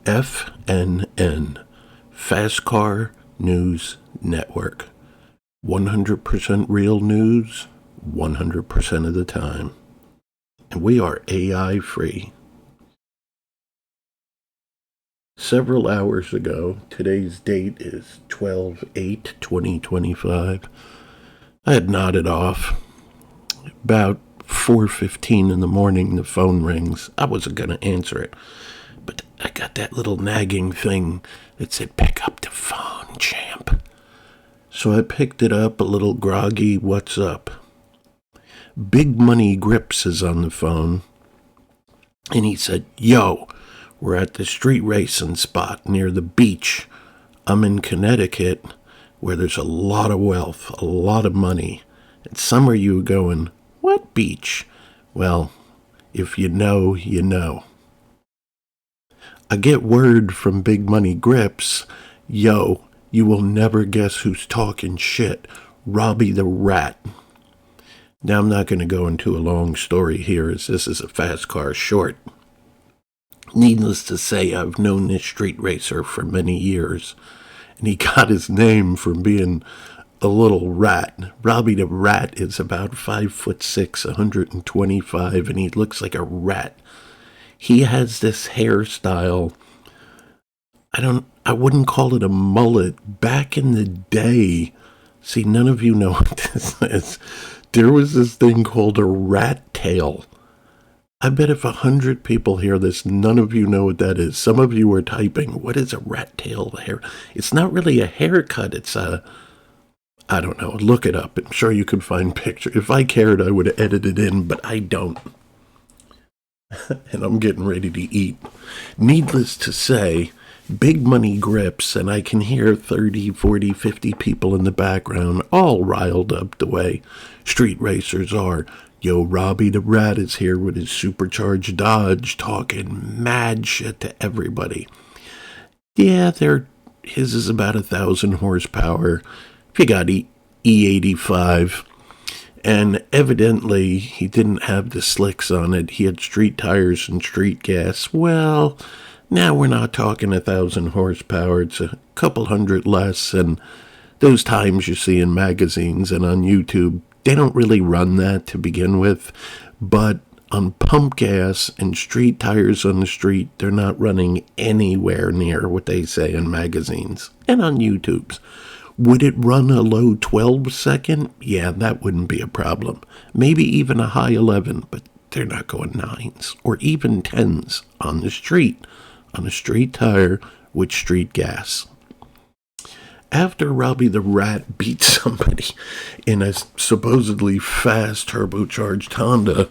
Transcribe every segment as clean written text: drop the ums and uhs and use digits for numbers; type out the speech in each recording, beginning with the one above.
F.N.N. Fastcar News Network. 100% real news, 100% of the time. And we are AI free. Several hours ago, today's date is 12/8/2025, I had nodded off. About 4:15 in the morning, the phone rings. I wasn't going to answer it, but I got that little nagging thing that said, "Pick up the phone, champ." So I picked it up, a little groggy. "What's up?" Big Money Grips is on the phone, and he said, "Yo, we're at the street racing spot near the beach. I'm in Connecticut, where there's a lot of wealth, a lot of money. And some of you are going, 'What beach?' Well, if you know, you know." I get word from Big Money Grips, "Yo, you will never guess who's talking shit. Robby the Rat." Now, I'm not going to go into a long story here, as this is a Fastcar short. Needless to say, I've known this street racer for many years, and he got his name from being a little rat. Robby the Rat is about 5'6", 125, and he looks like a rat. He has this hairstyle. I wouldn't call it a mullet. Back in the day, see, none of you know what this is. There was this thing called a rat tail. I bet if 100 people hear this, none of you know what that is. Some of you are typing, "What is a rat tail hair?" It's not really a haircut. It's I don't know. Look it up. I'm sure you could find pictures. If I cared, I would have edited in, but I don't. And I'm getting ready to eat. Needless to say, Big Money Grips, and I can hear 30, 40, 50 people in the background, all riled up the way street racers are. "Yo, Robby the Rat is here with his supercharged Dodge, talking mad shit to everybody." Yeah, his is about 1,000 horsepower. If you got E85. And evidently, he didn't have the slicks on it. He had street tires and street gas. Well, now we're not talking 1,000 horsepower. It's a couple hundred less. And those times you see in magazines and on YouTube, they don't really run that to begin with. But on pump gas and street tires on the street, they're not running anywhere near what they say in magazines and on YouTube's. Would it run a low 12-second? Yeah, that wouldn't be a problem. Maybe even a high 11, but they're not going 9s or even 10s on the street, on a street tire with street gas. After Robby the Rat beat somebody in a supposedly fast turbocharged Honda,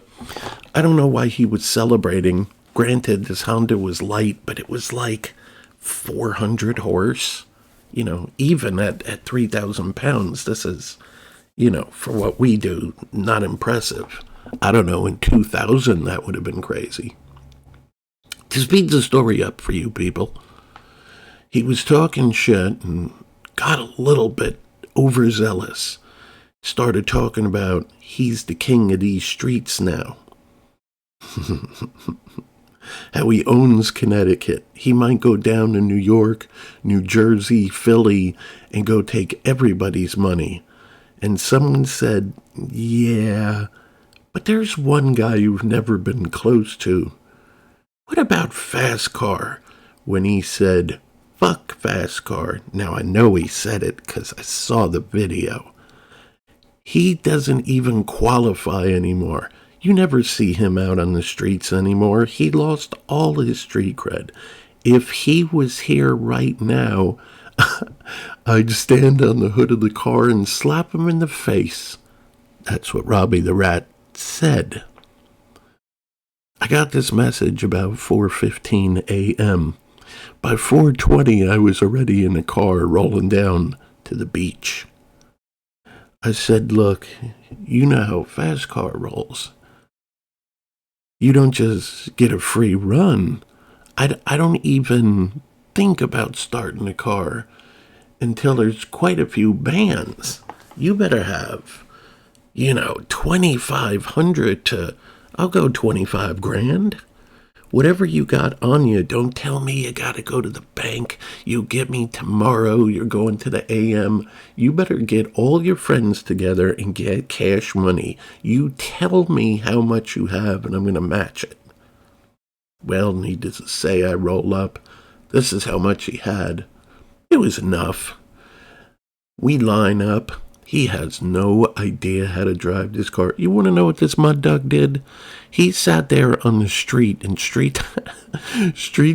I don't know why he was celebrating. Granted, this Honda was light, but it was like 400 horse. You know, even at 3,000 pounds, this is, for what we do, not impressive. I don't know, in 2000, that would have been crazy. To speed the story up for you people, he was talking shit and got a little bit overzealous. Started talking about he's the king of these streets now. How he owns Connecticut. He might go down to New York, New Jersey, Philly, and go take everybody's money. And someone said, "Yeah, but there's one guy you've never been close to. What about Fastcar?" When he said, "Fuck Fastcar." Now I know he said it because I saw the video. He doesn't even qualify anymore. You never see him out on the streets anymore. He lost all his street cred. If he was here right now, I'd stand on the hood of the car and slap him in the face. That's what Robby the Rat said. I got this message about 4:15 a.m. By 4:20, I was already in the car rolling down to the beach. I said, "Look, you know how Fastcar rolls. You don't just get a free run. I don't even think about starting a car until there's quite a few bands. You better have, 2,500 to, I'll go 25 grand. Whatever you got on you, don't tell me you gotta go to the bank. You get me tomorrow, you're going to the AM. You better get all your friends together and get cash money. You tell me how much you have and I'm gonna match it. Well, needless to say, I roll up. This is how much he had. It was enough. We line up. He has no idea how to drive this car. You want to know what this mud dog did? He sat there on the street in street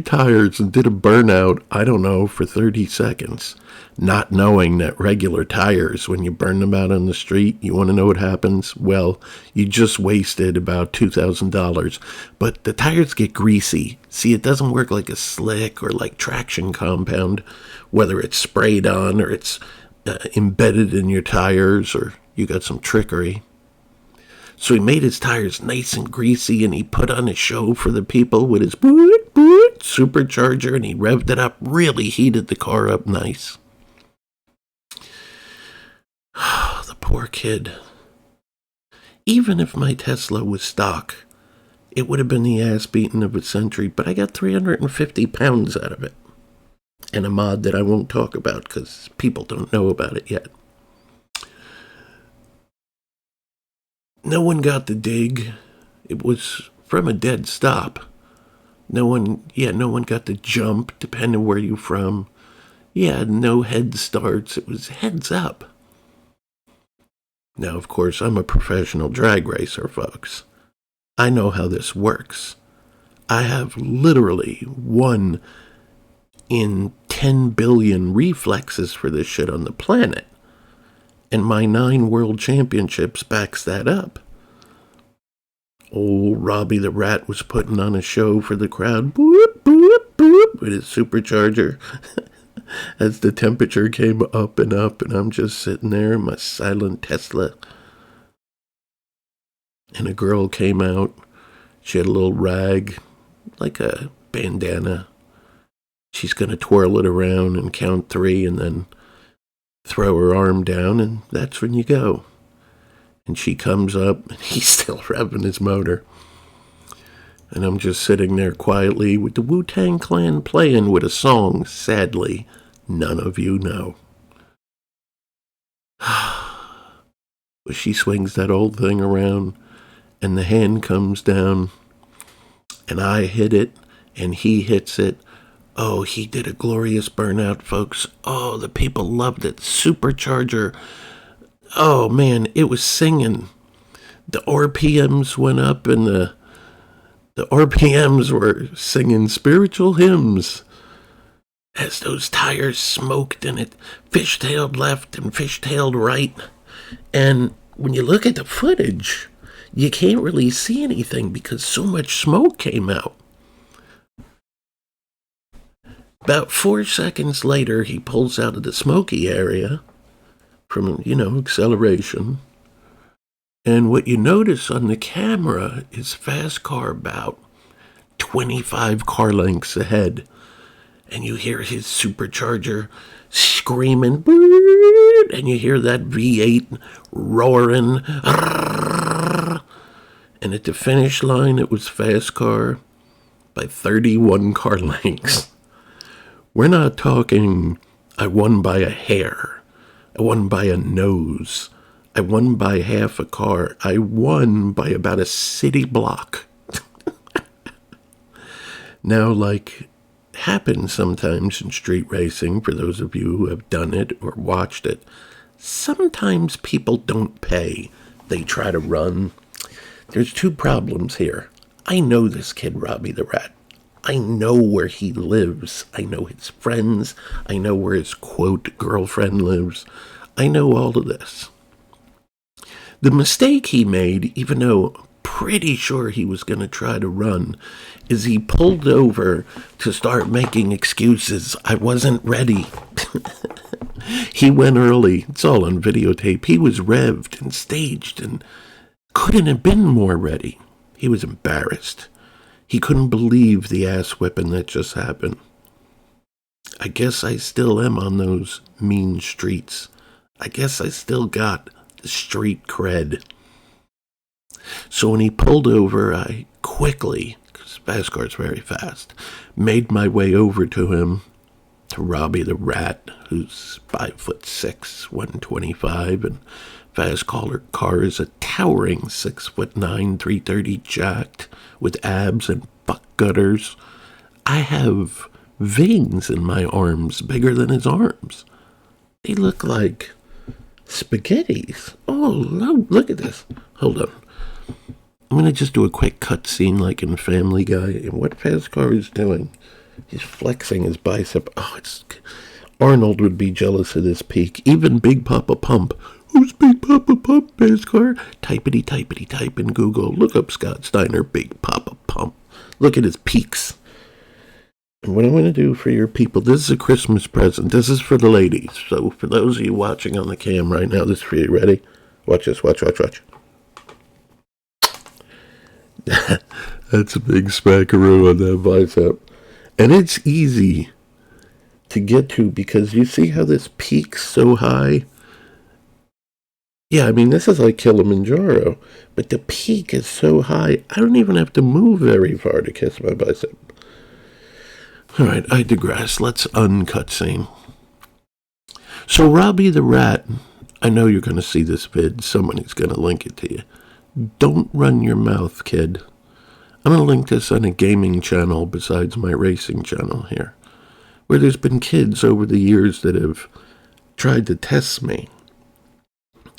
tires and did a burnout, I don't know, for 30 seconds. Not knowing that regular tires, when you burn them out on the street, you want to know what happens? Well, you just wasted about $2,000. But the tires get greasy. See, it doesn't work like a slick or like traction compound, whether it's sprayed on or it's embedded in your tires or you got some trickery. So he made his tires nice and greasy and he put on a show for the people with his boot supercharger and he revved it up, really heated the car up nice. The poor kid. Even if my Tesla was stock, it would have been the ass beating of a century, but I got 350 pounds out of it. And a mod that I won't talk about because people don't know about it yet. No one got the dig. It was from a dead stop. No one got the jump, depending where you're from. Yeah, no head starts. It was heads up. Now, of course, I'm a professional drag racer, folks. I know how this works. I have literally 1 in 10 billion reflexes for this shit on the planet. And my 9 world championships backs that up. Old Robby the Rat was putting on a show for the crowd. Boop, boop, boop, with his supercharger. As the temperature came up, and I'm just sitting there in my silent Tesla. And a girl came out. She had a little rag, like a bandana. She's going to twirl it around and count 3 and then throw her arm down, and that's when you go. And she comes up, and he's still revving his motor. And I'm just sitting there quietly with the Wu-Tang Clan playing with a song, sadly, none of you know. But she swings that old thing around, and the hand comes down, and I hit it, and he hits it. Oh, he did a glorious burnout, folks. Oh, the people loved it. Supercharger. Oh, man, it was singing. The RPMs went up, and the RPMs were singing spiritual hymns. As those tires smoked, and it fishtailed left and fishtailed right. And when you look at the footage, you can't really see anything because so much smoke came out. About 4 seconds later, he pulls out of the smoky area from, acceleration. And what you notice on the camera is Fastcar about 25 car lengths ahead. And you hear his supercharger screaming, and you hear that V8 roaring. And at the finish line, it was Fastcar by 31 car lengths. We're not talking, I won by a hair. I won by a nose. I won by half a car. I won by about a city block. Now, like happens sometimes in street racing, for those of you who have done it or watched it, sometimes people don't pay. They try to run. There's 2 problems here. I know this kid, Robby the Rat. I know where he lives. I know his friends. I know where his, quote, girlfriend lives. I know all of this. The mistake he made, even though I'm pretty sure he was going to try to run, is he pulled over to start making excuses. I wasn't ready. He went early. It's all on videotape. He was revved and staged and couldn't have been more ready. He was embarrassed. He couldn't believe the ass whipping that just happened. I guess I still am on those mean streets. I guess I still got the street cred. So when he pulled over, I quickly, because fast. Fastcar's very fast. Made my way over to him, to Robby the Rat, who's 5'6", 125, and Fastcar is a towering 6'9", 330 jacked, with abs and buck gutters. I have veins in my arms bigger than his arms. They look like spaghettis. Oh, no, look at this. Hold on. I'm going to just do a quick cut scene like in Family Guy. And what Fastcar is doing, he's flexing his bicep. Oh, Arnold would be jealous of this peak. Even Big Papa Pump. Who's Big Papa Pump, Fastcar? Typity type in Google. Look up Scott Steiner, Big Papa Pump. Look at his peaks. And what I'm going to do for your people, this is a Christmas present. This is for the ladies. So for those of you watching on the cam right now, this is for you. Ready? Watch this. Watch. That's a big smackaroo on that bicep. And it's easy to get to because you see how this peaks so high? Yeah, I mean, this is like Kilimanjaro. But the peak is so high, I don't even have to move very far to kiss my bicep. All right, I digress. Let's uncut scene. So Robby the Rat, I know you're going to see this vid. Somebody's going to link it to you. Don't run your mouth, kid. I'm going to link this on a gaming channel besides my racing channel here, where there's been kids over the years that have tried to test me.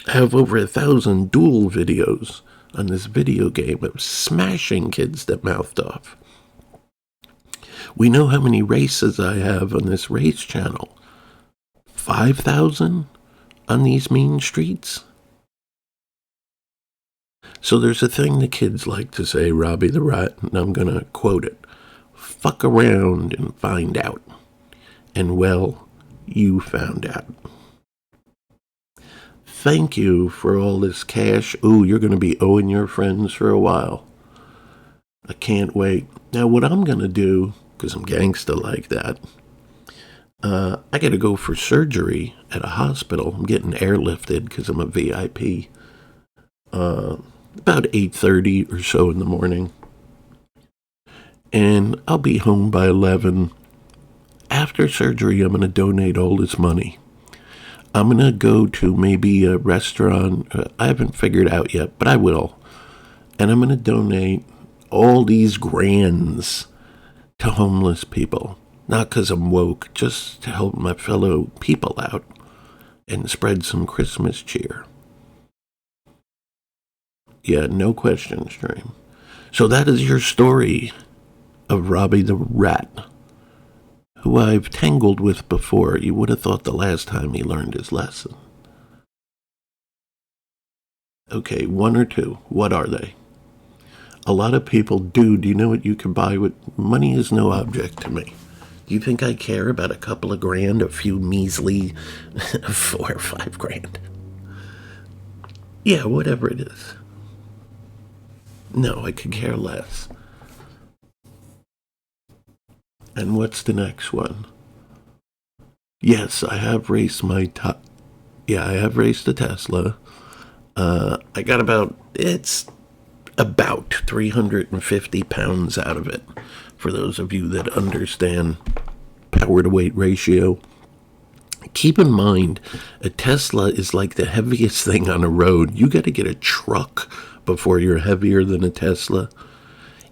I have over 1,000 duel videos on this video game of smashing kids that mouthed off. We know how many races I have on this race channel. 5,000 on these mean streets. So there's a thing the kids like to say, Robby the Rat, and I'm going to quote it. Fuck around and find out. And well, you found out. Thank you for all this cash. Ooh, you're going to be owing your friends for a while. I can't wait. Now what I'm going to do, because I'm gangsta like that, I got to go for surgery at a hospital. I'm getting airlifted because I'm a VIP. About 8:30 or so in the morning. And I'll be home by 11. After surgery, I'm going to donate all this money. I'm going to go to maybe a restaurant. I haven't figured out yet, but I will. And I'm going to donate all these grands to homeless people. Not because I'm woke, just to help my fellow people out and spread some Christmas cheer. Yeah, no question, stream. So that is your story of Robby the Rat, who I've tangled with before. You would have thought the last time he learned his lesson. Okay, one or two. What are they? A lot of people do. Do you know what you can buy with money? Is no object to me. Do you think I care about a couple of grand, a few measly 4 or 5 grand? Yeah, whatever it is. No, I could care less. And what's the next one? Yes, I have raced I have raced a Tesla. I got it's about 350 pounds out of it. For those of you that understand power to weight ratio. Keep in mind, a Tesla is like the heaviest thing on a road. You got to get a truck before you're heavier than a Tesla.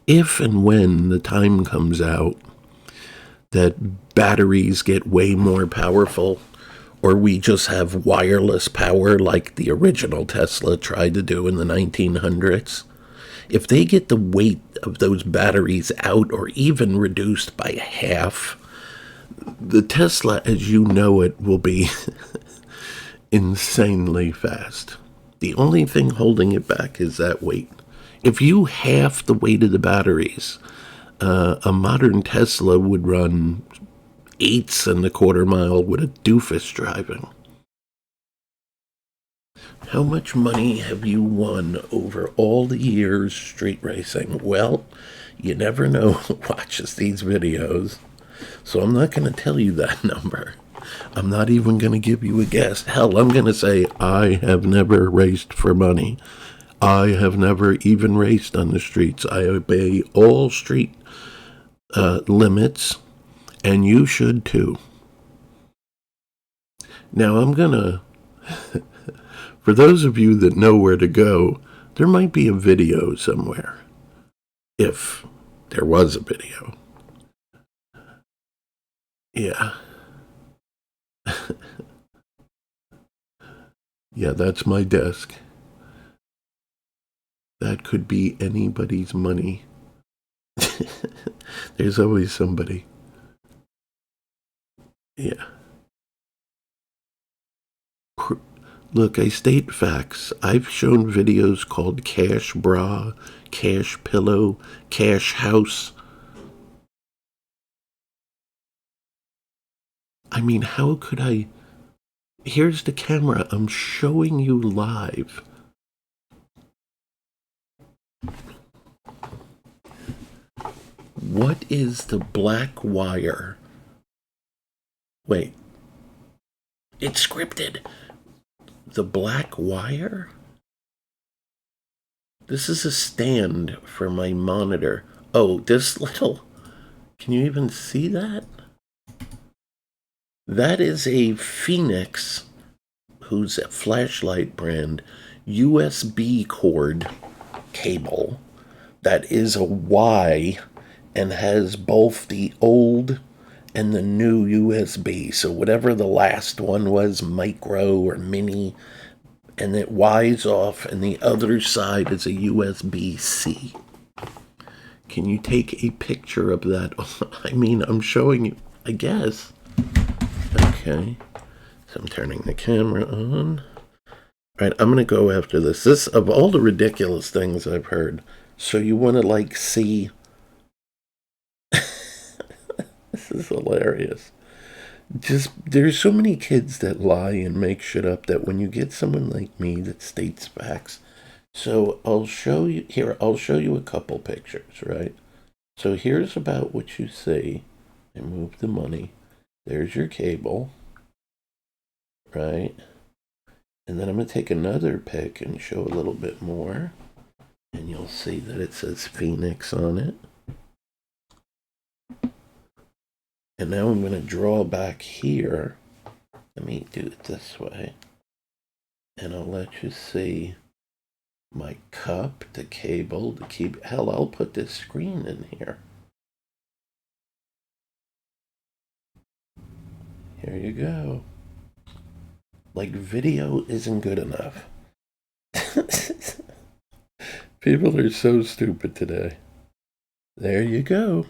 If and when the time comes out that batteries get way more powerful, or we just have wireless power like the original Tesla tried to do in the 1900s, if they get the weight of those batteries out or even reduced by half, the Tesla as you know it will be insanely fast. The only thing holding it back is that weight. If you half the weight of the batteries, a modern Tesla would run 8s and a quarter mile with a doofus driving. How much money have you won over all the years street racing? Well, you never know who watches these videos, so I'm not going to tell you that number. I'm not even going to give you a guess. Hell, I'm going to say I have never raced for money. I have never even raced on the streets. I obey all street limits, and you should too. Now I'm gonna, for those of you that know where to go, there might be a video somewhere. If there was a video. Yeah. Yeah, that's my desk. That could be anybody's money. There's always somebody. Yeah. Look, I state facts. I've shown videos called Cash Bra, Cash Pillow, Cash House. I mean, how could I? Here's the camera. I'm showing you live. What is the black wire? Wait. It's scripted. The black wire? This is a stand for my monitor. Oh, this little... Can you even see that? That is a Phoenix, who's a flashlight brand, USB cord cable that is a Y and has both the old and the new USB. So whatever the last one was, micro or mini, and it Y's off, and the other side is a USB-C. Can you take a picture of that? I mean, I'm showing you, I guess. Okay. So I'm turning the camera on. All right, I'm going to go after this. This, of all the ridiculous things I've heard, so you want to, like, see... This is hilarious. Just, there's so many kids that lie and make shit up that when you get someone like me that states facts. So I'll show you, here, I'll show you a couple pictures, right? So here's about what you see. I move the money. There's your cable, right? And then I'm going to take another pic and show a little bit more. And you'll see that it says Phoenix on it. And now I'm going to draw back here. Let me do it this way. And I'll let you see my cup, the cable, the key. Hell, I'll put this screen in here. Here you go. Like, video isn't good enough. People are so stupid today. There you go.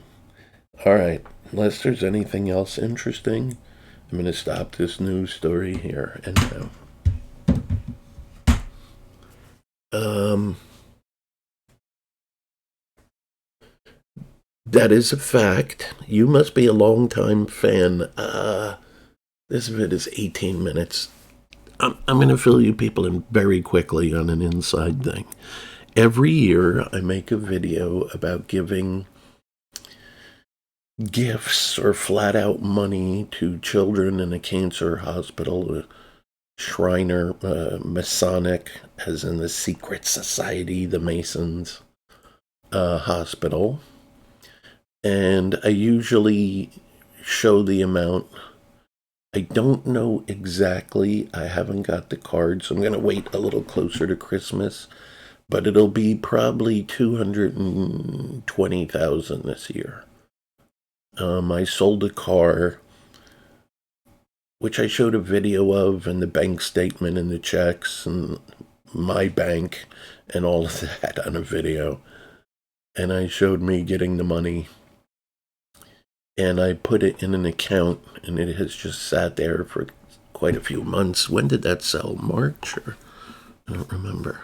All right. Unless there's anything else interesting, I'm going to stop this news story here and now. That is a fact. You must be a long-time fan. This vid is 18 minutes. I'm going to fill you people in very quickly on an inside thing. Every year, I make a video about giving gifts or flat out money to children in a cancer hospital, a Shriner, Masonic, as in the secret society, the Masons hospital. And I usually show the amount. I don't know exactly. I haven't got the card, so I'm going to wait a little closer to Christmas. But it'll be probably $220,000 this year. I sold a car, which I showed a video of, and the bank statement and the checks and my bank and all of that on a video. And I showed me getting the money. And I put it in an account, and it has just sat there for quite a few months. When did that sell? March? Or I don't remember.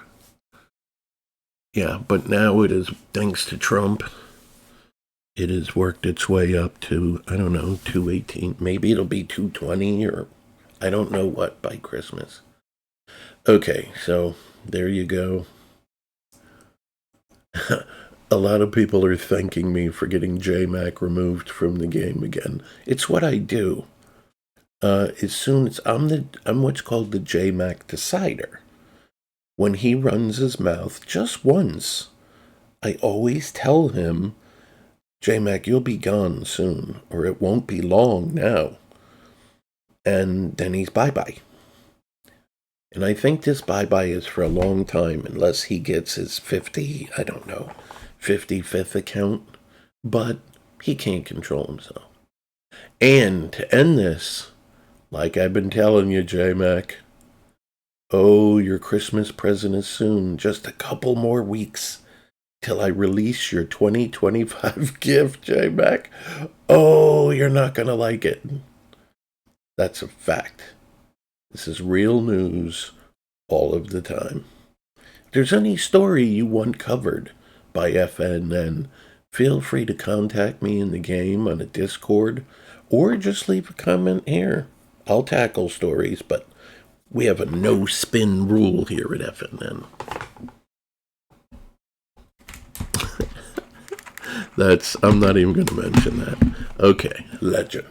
Yeah, but now it is, thanks to Trump, it has worked its way up to, I don't know, 218. Maybe it'll be 220 or I don't know what by Christmas. Okay, so there you go. A lot of people are thanking me for getting J-Mac removed from the game again. It's what I do. As soon as I'm what's called the J-Mac decider. when he runs his mouth just once, I always tell him, J-Mac, you'll be gone soon, or it won't be long now. And then he's bye-bye. And I think this bye-bye is for a long time, unless he gets his 55th account. But he can't control himself. And to end this, like I've been telling you, J-Mac, oh, your Christmas present is soon. Just a couple more weeks till I release your 2025 gift, J-Mac. Oh, you're not going to like it. That's a fact. This is real news all of the time. If there's any story you want covered by F.N.N, feel free to contact me in the game on a Discord or just leave a comment here. I'll tackle stories, but we have a no-spin rule here at F.N.N. I'm not even going to mention that. Okay, legend.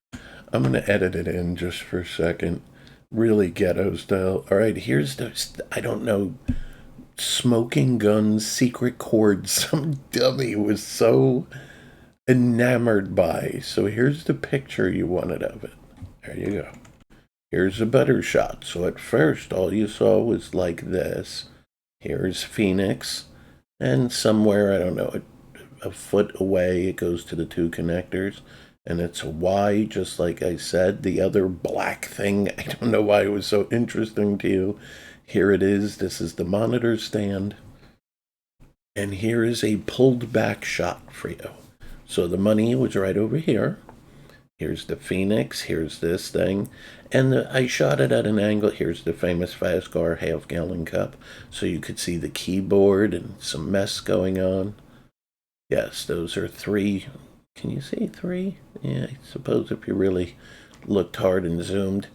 I'm going to edit it in just for a second. Really ghetto style. All right, here's I don't know, smoking guns, secret chords. Some dummy was so enamored by. So here's the picture you wanted of it. There you go. Here's a better shot. So at first, all you saw was like this. Here's Phoenix. And somewhere, I don't know, a foot away, it goes to the two connectors. And it's a Y, just like I said. The other black thing, I don't know why it was so interesting to you. Here it is. This is the monitor stand. And here is a pulled back shot for you. So the money was right over here. Here's the Phoenix. Here's this thing. And I shot it at an angle. Here's the famous Fastcar half-gallon cup. So you could see the keyboard and some mess going on. Yes, those are 3. Can you see 3? Yeah, I suppose if you really looked hard and zoomed.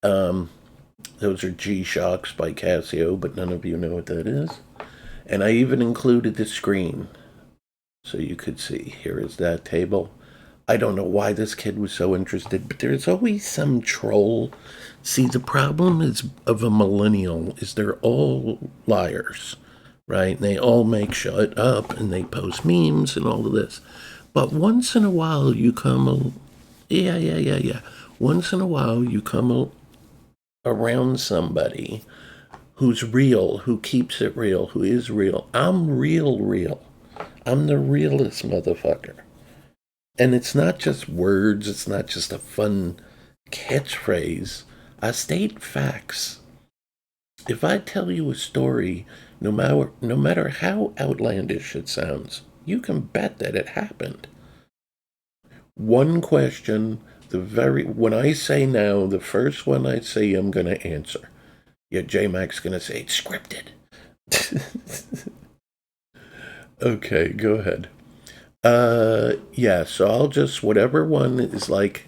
Those are G-Shocks by Casio, but none of you know what that is. And I even included the screen, so you could see. Here is that table. I don't know why this kid was so interested, but there's always some troll. See, the problem is of a millennial is they're all liars, right? And they all make shit up, and they post memes and all of this. But once in a while, you come, yeah. Once in a while, you come around somebody who's real, who keeps it real, who is real. I'm real. I'm the realest motherfucker. And it's not just words, it's not just a fun catchphrase. I state facts. If I tell you a story, no matter how outlandish it sounds, you can bet that it happened. One question, when I say now, the first one I say I'm going to answer. Yeah, J-Mac's going to say, it's scripted. Okay, go ahead. Yeah, so I'll just, whatever one is like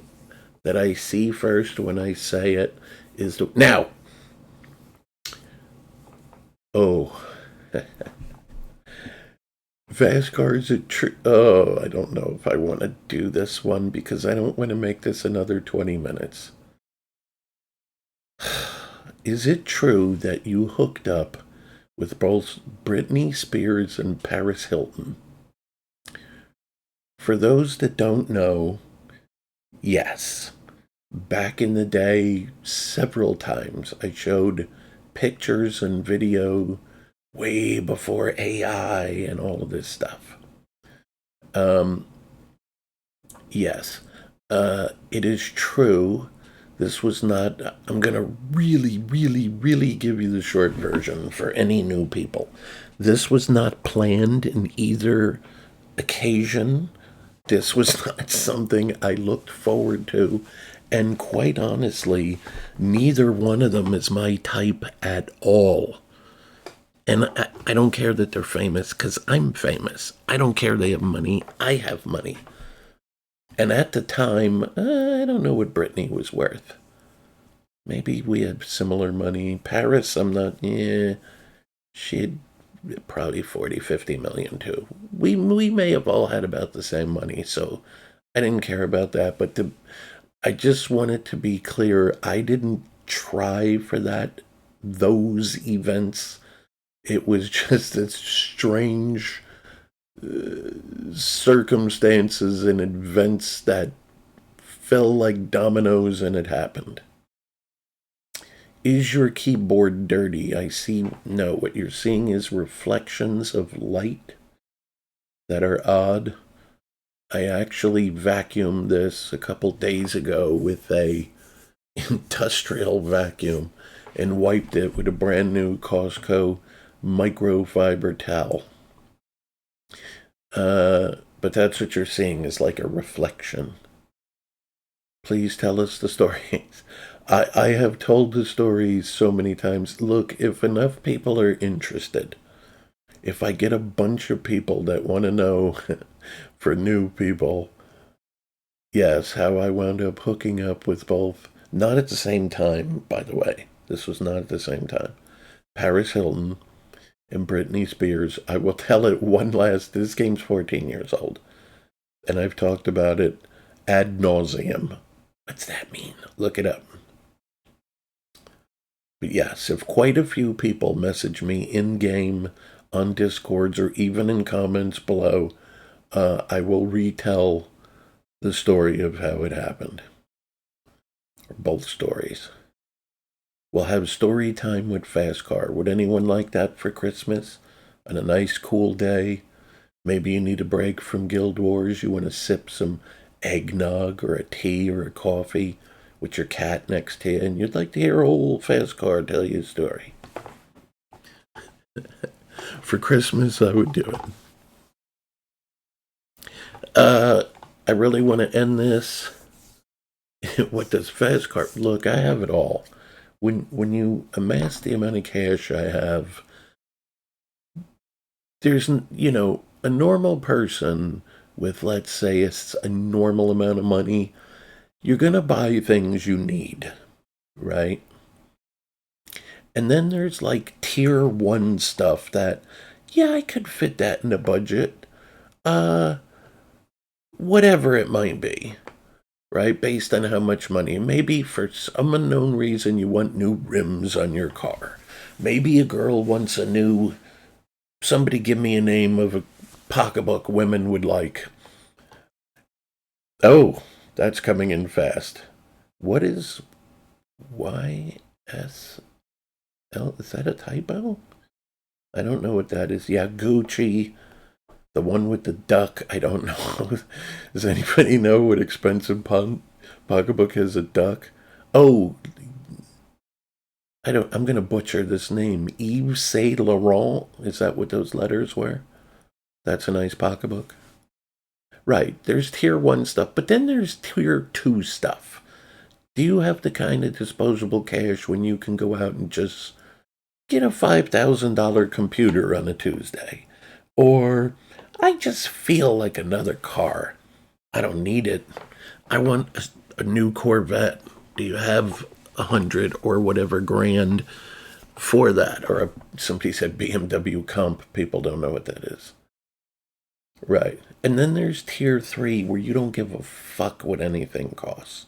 that I see first when I say it is the, now. Oh. Fastcar is a I don't know if I want to do this one because I don't want to make this another 20 minutes. Is it true that you hooked up with both Britney Spears and Paris Hilton? For those that don't know, yes. Back in the day, several times I showed pictures and video way before AI and all of this stuff. Yes, it is true. This was not, I'm going to really give you the short version for any new people. This was not planned in either occasion. This was not something I looked forward to. And quite honestly, neither one of them is my type at all. And I don't care that they're famous because I'm famous. I don't care they have money. I have money. And at the time, I don't know what Britney was worth. Maybe we had similar money. Paris, I'm not, she'd probably 40, 50 million too. We may have all had about the same money, so I didn't care about that. But I just wanted to be clear, I didn't try for those events. It was just a strange circumstances and events that fell like dominoes and it happened. Is your keyboard dirty? I see. No, what you're seeing is reflections of light that are odd. I actually vacuumed this a couple days ago with a industrial vacuum and wiped it with a brand new Costco microfiber towel. But that's what you're seeing is like a reflection. Please tell us the stories. I have told the stories so many times. Look, if enough people are interested, if I get a bunch of people that want to know for new people, yes, how I wound up hooking up with both, not at the same time, by the way. This was not at the same time. Paris Hilton and Britney Spears. I will tell it one last, this game's 14 years old. And I've talked about it ad nauseum. What's that mean? Look it up. But yes, if quite a few people message me in game, on Discords, or even in comments below, I will retell the story of how it happened. Or both stories. We'll have story time with Fastcar. Would anyone like that for Christmas? On a nice cool day? Maybe you need a break from Guild Wars. You want to sip some eggnog or a tea or a coffee with your cat next to you, and you'd like to hear old Fastcar tell you a story. For Christmas, I would do it. I really want to end this. What does Fastcar look? I have it all. When you amass the amount of cash I have, there's a normal person with, let's say, it's a normal amount of money. You're gonna buy things you need, right? And then there's like tier one stuff that, yeah, I could fit that in a budget. Whatever it might be, right? Based on how much money. Maybe for some unknown reason you want new rims on your car. Maybe a girl wants a new. Somebody give me a name of a pocketbook women would like. Oh, that's coming in fast. What is YSL? Is that a typo? I don't know what that is. Yeah, Gucci. The one with the duck, I don't know. Does anybody know what expensive pocketbook has a duck? Oh, I'm going to butcher this name. Yves Saint Laurent? Is that what those letters were? That's a nice pocketbook. Right, there's tier 1 stuff, but then there's tier 2 stuff. Do you have the kind of disposable cash when you can go out and just get a $5,000 computer on a Tuesday? Or I just feel like another car. I don't need it. I want a new Corvette. Do you have 100 or whatever grand for that? Or somebody said BMW comp. People don't know what that is. Right. And then there's tier 3 where you don't give a fuck what anything costs.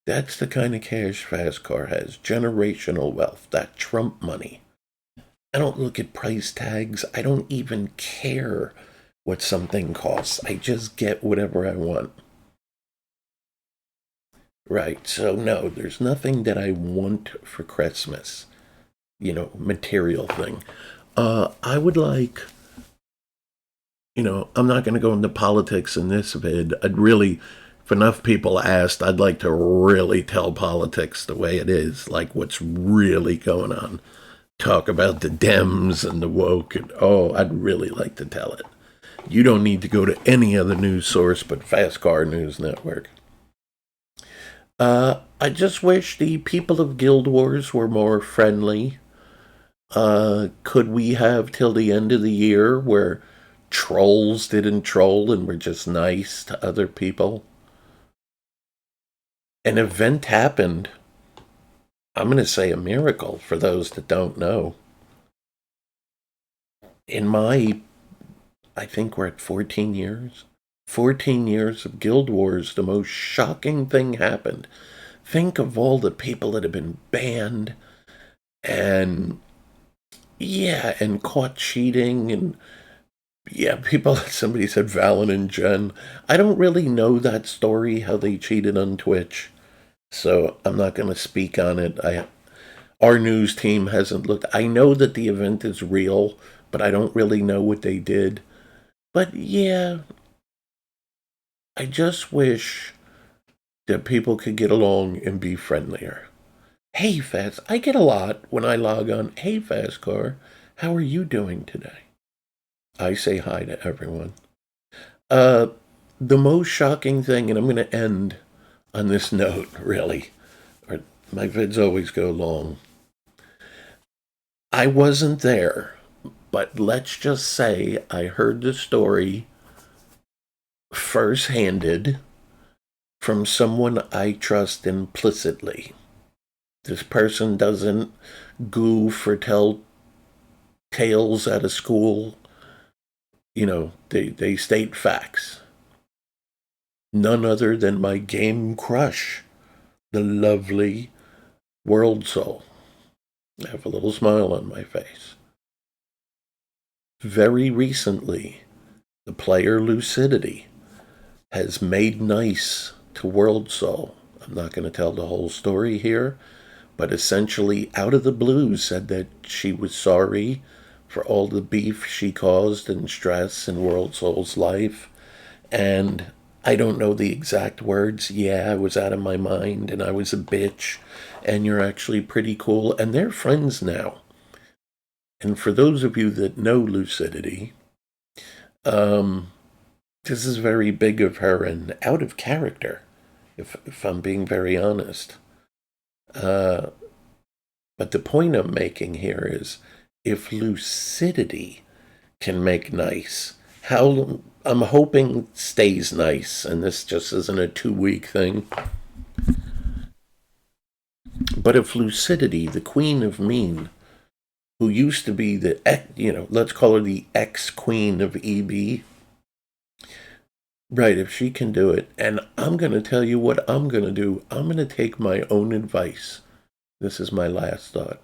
That's the kind of cash Fastcar has. Generational wealth. That Trump money. I don't look at price tags. I don't even care what something costs. I just get whatever I want. Right, so no, there's nothing that I want for Christmas. Material thing. I would like, I'm not going to go into politics in this vid. If enough people asked, I'd like to really tell politics the way it is, like what's really going on. Talk about the Dems and the woke, and I'd really like to tell it. You don't need to go to any other news source but Fastcar News Network. I just wish the people of Guild Wars were more friendly. Could we have till the end of the year where trolls didn't troll and were just nice to other people? An event happened. I'm going to say a miracle for those that don't know. I think we're at 14 years. 14 years of Guild Wars, the most shocking thing happened. Think of all the people that have been banned and, Yeah, and caught cheating, and yeah, people, somebody said Valen and Jen. I don't really know that story, how they cheated on Twitch, so I'm not going to speak on it. Our news team hasn't looked. I know that the event is real, but I don't really know what they did. But yeah, I just wish that people could get along and be friendlier. Hey, Fast, I get a lot when I log on. Hey, Fastcar, how are you doing today? I say hi to everyone. Uh, the most shocking thing, and I'm going to end on this note, really, or my vids always go long. I wasn't there, but let's just say I heard the story first-handed from someone I trust implicitly. This person doesn't goof or tell tales out of school. They state facts. None other than my game crush, the lovely World Soul. I have a little smile on my face. Very recently, the player Lucidity has made nice to World Soul. I'm not going to tell the whole story here, but essentially, out of the blue, said that she was sorry for all the beef she caused and stress in World Soul's life. And I don't know the exact words. Yeah, I was out of my mind and I was a bitch, and you're actually pretty cool. And they're friends now. And for those of you that know Lucidity, um, this is very big of her and out of character, if I'm being very honest. Uh, but the point I'm making here is if Lucidity can make nice, how I'm hoping stays nice, and this just isn't a 2 week thing. But if Lucidity, the queen of mean, who used to be let's call her the ex-queen of EB, right, if she can do it, and I'm going to tell you what I'm going to do. I'm going to take my own advice. This is my last thought.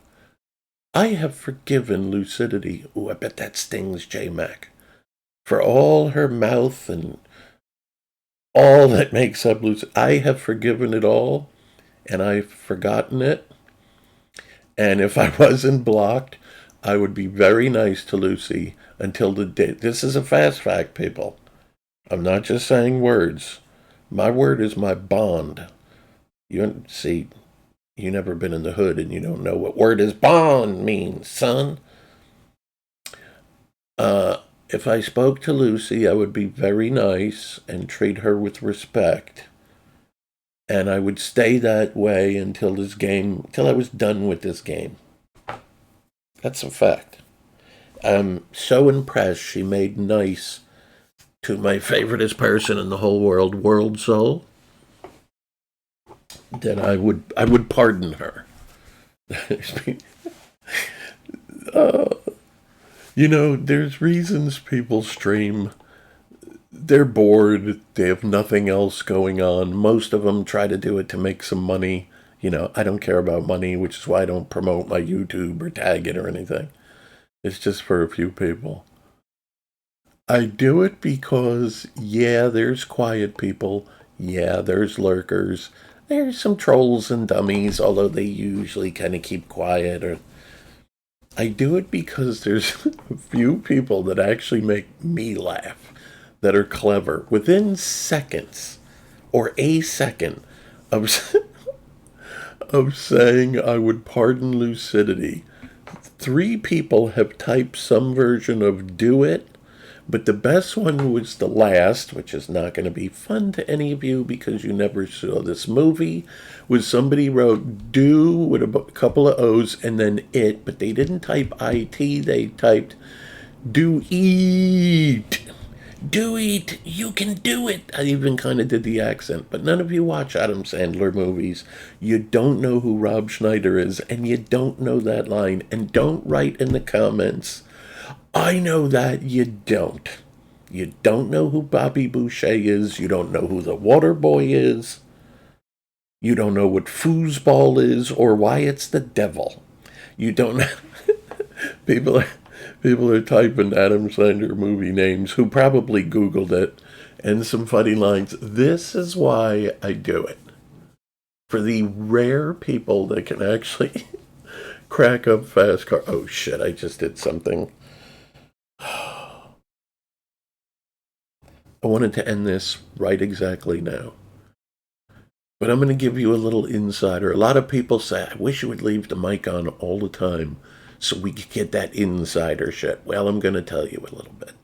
I have forgiven Lucidity. Ooh, I bet that stings J Mac. For all her mouth and all that makes up Lucidity. I have forgiven it all, and I've forgotten it. And if I wasn't blocked, I would be very nice to Lucy until the day. This is a fast fact, people. I'm not just saying words. My word is my bond. You see, you never been in the hood and you don't know what word is bond means, son. If I spoke to Lucy, I would be very nice and treat her with respect. And I would stay that way until I was done with this game. That's a fact. I'm so impressed she made nice to my favoriteest person in the whole world, World Soul, that I would pardon her. uh, there's reasons people stream. They're bored. They have nothing else going on. Most of them try to do it to make some money. I don't care about money, which is why I don't promote my YouTube or tag it or anything. It's just for a few people. I do it because, yeah, there's quiet people. Yeah, there's lurkers. There's some trolls and dummies, although they usually kind of keep quiet. Or I do it because there's a few people that actually make me laugh, that are clever. Within seconds, or a second, of, of saying I would pardon Lucidity, 3 people have typed some version of do it, but the best one was the last, which is not going to be fun to any of you because you never saw this movie, was somebody wrote do with a couple of O's and then it, but they didn't type IT, they typed do eat. Do eat, you can do it. I even kind of did the accent, but none of you watch Adam Sandler movies. You don't know who Rob Schneider is, and you don't know that line. And don't write in the comments, I know that. You don't. You don't know who Bobby Boucher is. You don't know who the Water Boy is. You don't know what foosball is or why it's the devil. You don't know. People are, people are typing Adam Sandler movie names who probably Googled it, and some funny lines. This is why I do it. For the rare people that can actually crack up Fastcar. Oh shit, I just did something. I wanted to end this right exactly now. But I'm going to give you a little insider. A lot of people say, I wish you would leave the mic on all the time so we could get that insider shit. Well, I'm going to tell you a little bit.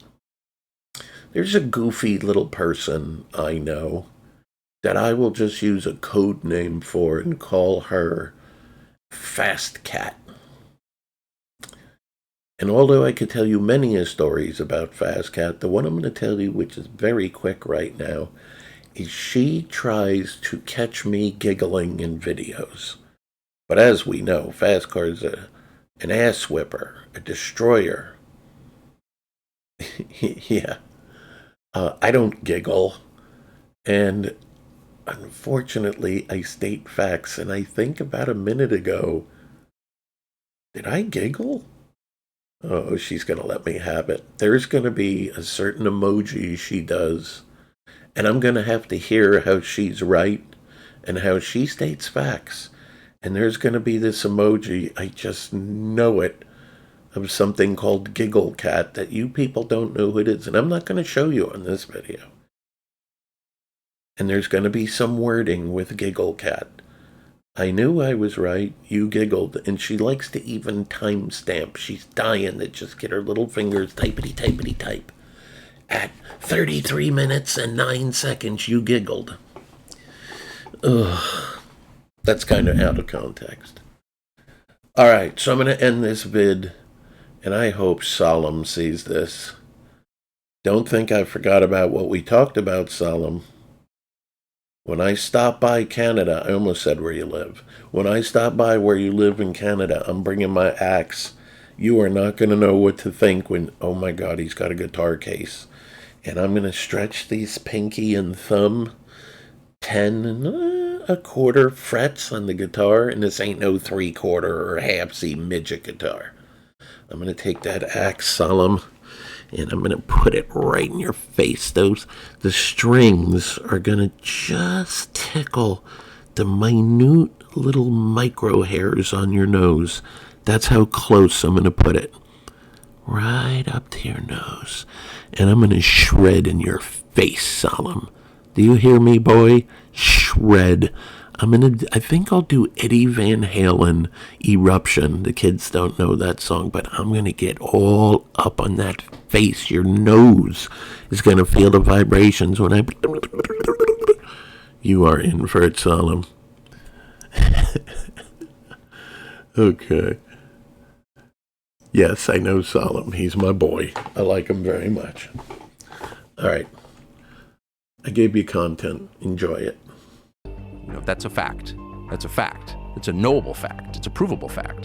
There's a goofy little person I know that I will just use a code name for and call her Fast Cat. And although I could tell you many stories about Fast Cat, the one I'm going to tell you, which is very quick right now, is she tries to catch me giggling in videos. But as we know, Fastcar's an ass whipper, a destroyer. Yeah. I don't giggle. And unfortunately, I state facts. And I think about a minute ago, did I giggle? Oh, she's going to let me have it. There's going to be a certain emoji she does. And I'm going to have to hear how she's right and how she states facts. And there's going to be this emoji, I just know it, of something called Giggle Cat that you people don't know who it is. And I'm not going to show you on this video. And there's going to be some wording with Giggle Cat. I knew I was right, you giggled, and she likes to even timestamp. She's dying to just get her little fingers typety-typety-type. At 33 minutes and 9 seconds, you giggled. Ugh. That's kind of out of context. Alright, so I'm going to end this vid, and I hope Solemn sees this. Don't think I forgot about what we talked about, Solemn. When I stop by Canada, I almost said where you live. When I stop by where you live in Canada, I'm bringing my axe. You are not going to know what to think when, oh my God, he's got a guitar case. And I'm going to stretch these pinky and thumb 10 and a quarter frets on the guitar. And this ain't no 3/4 or half C midget guitar. I'm going to take that axe, Solemn, and I'm going to put it right in your face. The strings are going to just tickle the minute little micro hairs on your nose. That's how close I'm going to put it. Right up to your nose. And I'm going to shred in your face, Solemn. Do you hear me, boy? Shred. I think I'll do Eddie Van Halen, Eruption. The kids don't know that song, but I'm going to get all up on that face. Your nose is going to feel the vibrations when I... You are in for it, Solemn. Okay. Yes, I know Solemn. He's my boy. I like him very much. All right. I gave you content. Enjoy it. You know, that's a fact. That's a fact. It's a knowable fact. It's a provable fact.